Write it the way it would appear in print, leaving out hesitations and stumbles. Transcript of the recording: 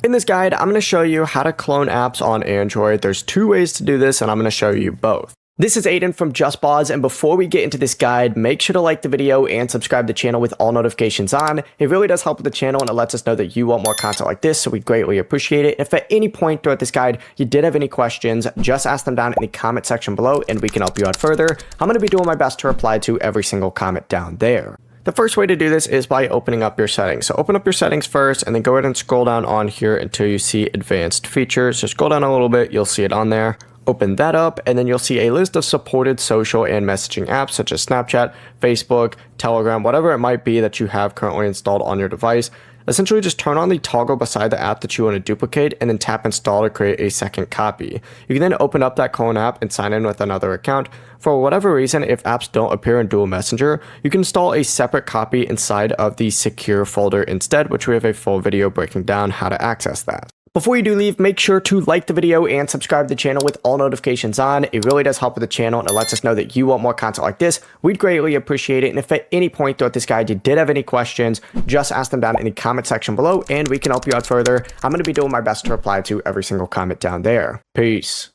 In this guide, I'm going to show you how to clone apps on Android. There's two ways to do this, and I'm going to show you both. This is Aiden from JustBoz, and before we get into this guide, make sure to like the video and subscribe to the channel with all notifications on. It really does help with the channel, and it lets us know that you want more content like this, so we greatly appreciate it. If at any point throughout this guide you did have any questions, just ask them down in the comment section below, and we can help you out further. I'm going to be doing my best to reply to every single comment down there. The first way to do this is by opening up your settings. So open up your settings first and then go ahead and scroll down on here until you see advanced features. So scroll down a little bit, you'll see it on there. Open that up and then you'll see a list of supported social and messaging apps such as Snapchat, Facebook, Telegram, whatever it might be that you have currently installed on your device. Essentially just turn on the toggle beside the app that you want to duplicate and then tap install to create a second copy. You can then open up that clone app and sign in with another account. For whatever reason, if apps don't appear in Dual Messenger, you can install a separate copy inside of the secure folder instead, which we have a full video breaking down how to access that. Before you do leave, make sure to like the video and subscribe to the channel with all notifications on. It really does help with the channel and it lets us know that you want more content like this. We'd greatly appreciate it. And if at any point throughout this guide you did have any questions, just ask them down in the comment section below and we can help you out further. I'm going to be doing my best to reply to every single comment down there. Peace.